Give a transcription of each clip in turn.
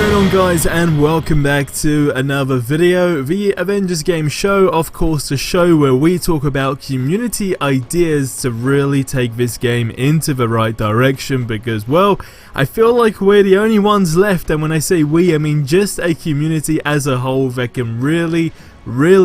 going on, guys, and welcome back to another video, the Avengers game show, of course, the show where we talk about community ideas to really take this game into the right direction, because, well, I feel like we're the only ones left, and when I say we, I mean just a community as a whole that can really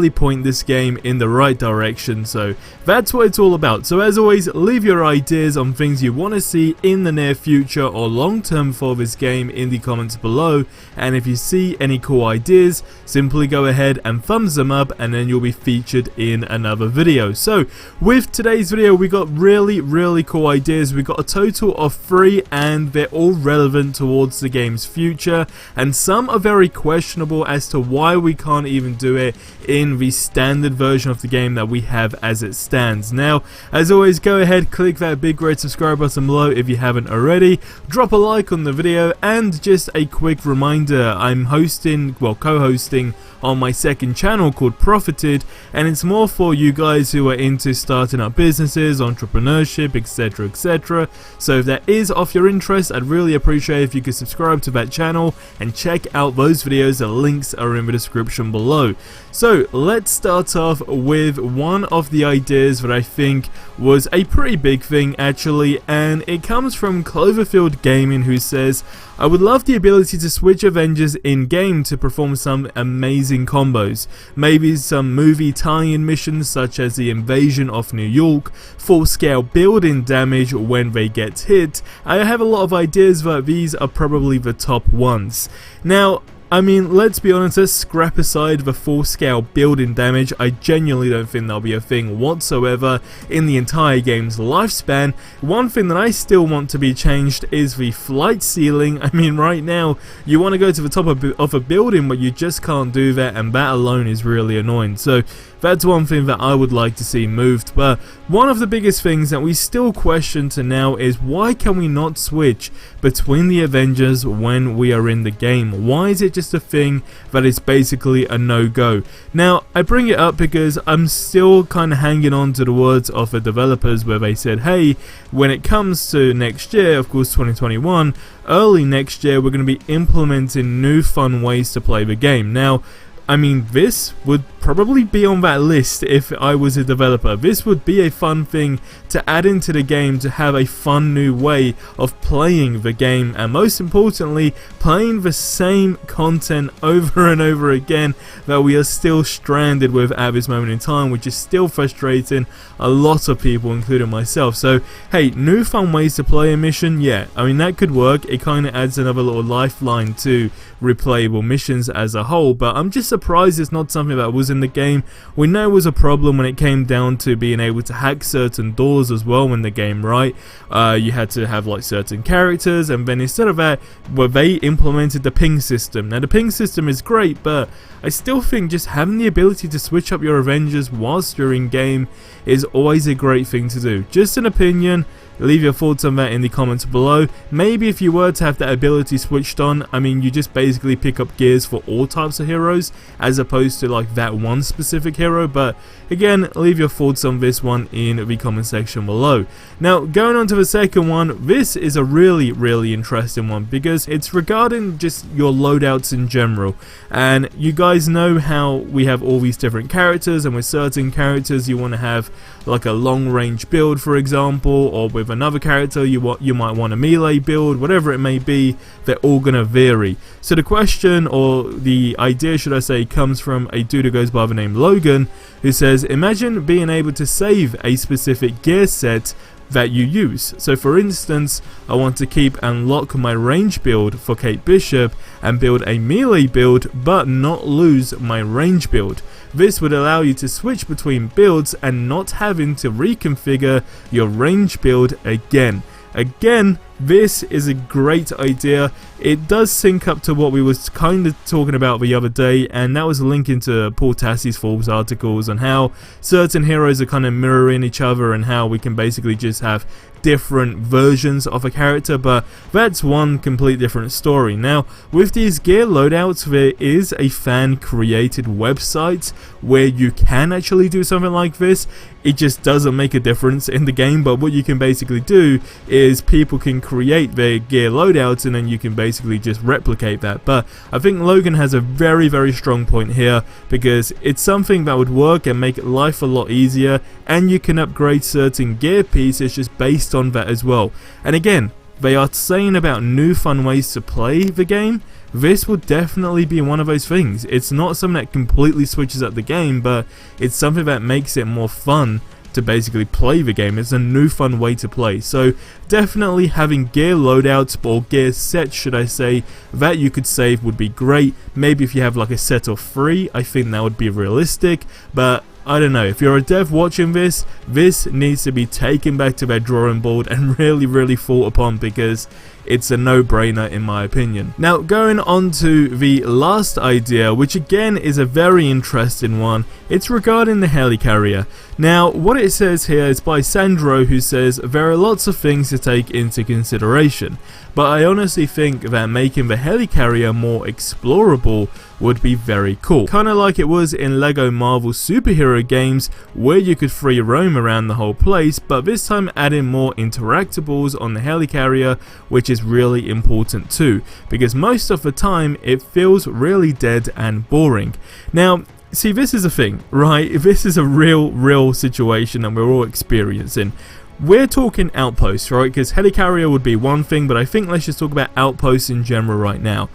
point this game in the right direction. So that's what it's all about. So as always, leave your ideas on things you want to see in the near future or long term for this game in the comments below, and if you see any cool ideas, simply go ahead and thumbs them up, and then you'll be featured in another video. So with today's video, we got really cool ideas. We got a total of 3, and they're all relevant towards the game's future, and some are very questionable as to why we can't even do it in the standard version of the game that we have as it stands. Now, as always, go ahead, click that big red subscribe button below if you haven't already, drop a like on the video, and just a quick reminder, I'm co-hosting on my second channel called Profited, and it's more for you guys who are into starting up businesses, entrepreneurship, etc. So if that is of your interest, I'd really appreciate if you could subscribe to that channel and check out those videos. The links are in the description below. So let's start off with one of the ideas that I think was a pretty big thing actually, and it comes from Cloverfield Gaming, who says, I would love the ability to switch Avengers in-game to perform some amazing combos. Maybe some movie tie-in missions such as the invasion of New York, full-scale building damage when they get hit. I have a lot of ideas, but these are probably the top ones. Now, I mean, let's be honest, let's scrap aside the full-scale building damage. I genuinely don't think that'll be a thing whatsoever in the entire game's lifespan. One thing that I still want to be changed is the flight ceiling. I mean, right now, you want to go to the top of a building, but you just can't do that, and that alone is really annoying. So that's one thing that I would like to see moved. But one of the biggest things that we still question to now is, why can we not switch between the Avengers when we are in the game? Why is it just a thing that is basically a no-go? Now, I bring it up because I'm still kind of hanging on to the words of the developers where they said, hey, when it comes to next year, of course 2021, early next year, we're going to be implementing new fun ways to play the game. Now, I mean, this would probably be on that list if I was a developer. This would be a fun thing to add into the game, to have a fun new way of playing the game, and most importantly, playing the same content over and over again that we are still stranded with at this moment in time, which is still frustrating a lot of people, including myself. So, hey, new fun ways to play a mission, yeah, I mean, that could work. It kind of adds another little lifeline to replayable missions as a whole, but I'm just surprised it's not something that was in the game. We know it was a problem when it came down to being able to hack certain doors as well in the game, right? You had to have like certain characters, and then instead of that, well, they implemented the ping system. Now the ping system is great, but I still think just having the ability to switch up your Avengers whilst you're in game is always a great thing to do. Just an opinion. Leave your thoughts on that in the comments below. Maybe if you were to have that ability switched on, I mean, you just basically pick up gears for all types of heroes as opposed to like that one specific hero. But again, leave your thoughts on this one in the comment section below. Now, going on to the second one, this is a really interesting one because it's regarding just your loadouts in general. And you guys know how we have all these different characters, and with certain characters you want to have like a long range build, for example, or with another character you might want a melee build, whatever it may be. They're all gonna vary. So the question, or the idea should I say, comes from a dude who goes by the name Logan, who says, imagine being able to save a specific gear set that you use. So for instance, I want to keep and lock my range build for Kate Bishop and build a melee build but not lose my range build. This would allow you to switch between builds and not having to reconfigure your range build again. Again, this is a great idea. It does sync up to what we was kind of talking about the other day, and that was linking to Paul Tassie's Forbes articles on how certain heroes are kind of mirroring each other and how we can basically just have different versions of a character, but that's one complete different story. Now, with these gear loadouts, there is a fan created website where you can actually do something like this. It just doesn't make a difference in the game, but what you can basically do is people can create their gear loadouts, and then you can basically just replicate that. But I think Logan has a very strong point here, because it's something that would work and make life a lot easier, and you can upgrade certain gear pieces just based on that as well. And again, they are saying about new fun ways to play the game. This would definitely be one of those things. It's not something that completely switches up the game, but it's something that makes it more fun to basically play the game. It's a new fun way to play. So definitely having gear loadouts, or gear sets should I say, that you could save would be great. Maybe if you have like a set of 3, I think that would be realistic, but I don't know, if you're a dev watching this, this needs to be taken back to their drawing board and really thought upon, because it's a no-brainer in my opinion. Now, going on to the last idea, which again is a very interesting one. It's regarding the helicarrier. Now, what it says here is by Sandro, who says there are lots of things to take into consideration, but I honestly think that making the helicarrier more explorable would be very cool. Kinda like it was in Lego Marvel superhero games, where you could free roam around the whole place, but this time adding more interactables on the helicarrier, which is really important too, because most of the time it feels really dead and boring. Now, see, this is a thing, right? This is a real situation that we're all experiencing. We're talking outposts, right? Because helicarrier would be one thing, but I think let's just talk about outposts in general right now.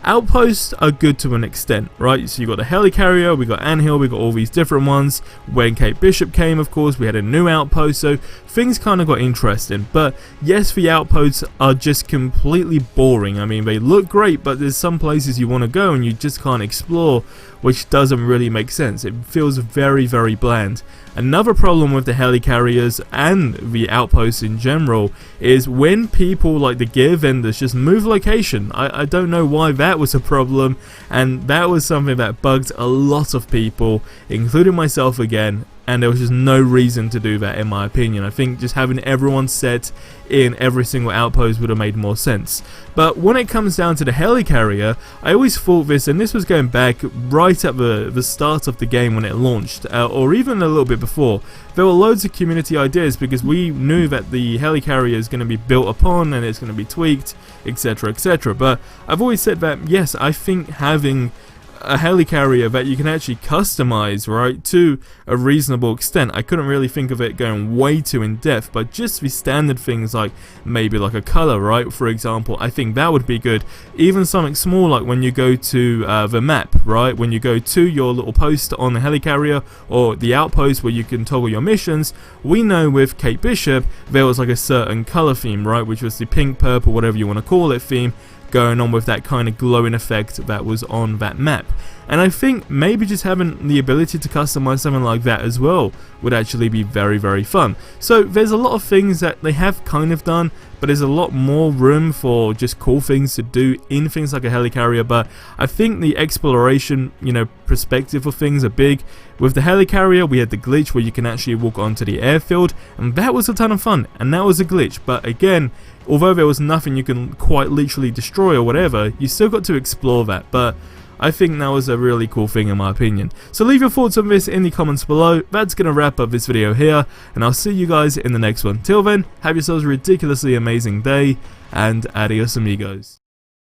Outposts are good to an extent, right? So you got the helicarrier, we got Anthill, we got all these different ones. When Kate Bishop came, of course, we had a new outpost, so things kind of got interesting. But yes, the outposts are just completely boring. I mean, they look great, but there's some places you want to go and you just can't explore, which doesn't really make sense. It feels very bland. Another problem with the helicarriers and the outposts in general is when people like the gear vendors just move location. I don't know why that was a problem, and that was something that bugged a lot of people, including myself again, and there was just no reason to do that in my opinion. I think just having everyone set in every single outpost would have made more sense. But when it comes down to the helicarrier, I always thought this, and this was going back right at the start of the game when it launched, or even a little bit before, there were loads of community ideas, because we knew that the helicarrier is going to be built upon and it's going to be tweaked, etc, etc. But I've always said that yes, I think having a helicarrier that you can actually customize, right, to a reasonable extent. I couldn't really think of it going way too in depth, but just the standard things like maybe like a color, right, for example, I think that would be good. Even something small like when you go to the map, right, when you go to your little post on the helicarrier or the outpost where you can toggle your missions. We know with Kate Bishop there was like a certain color theme, right, which was the pink, purple, whatever you want to call it theme, going on with that kind of glowing effect that was on that map. And I think maybe just having the ability to customize something like that as well would actually be very fun. So there's a lot of things that they have kind of done, but there's a lot more room for just cool things to do in things like a helicarrier. But I think the exploration, you know, perspective of things are big. With the helicarrier, we had the glitch where you can actually walk onto the airfield, and that was a ton of fun, and that was a glitch. But again, although there was nothing you can quite literally destroy or whatever, you still got to explore that. But I think that was a really cool thing in my opinion. So leave your thoughts on this in the comments below. That's going to wrap up this video here, and I'll see you guys in the next one. Till then, have yourselves a ridiculously amazing day, and adios amigos.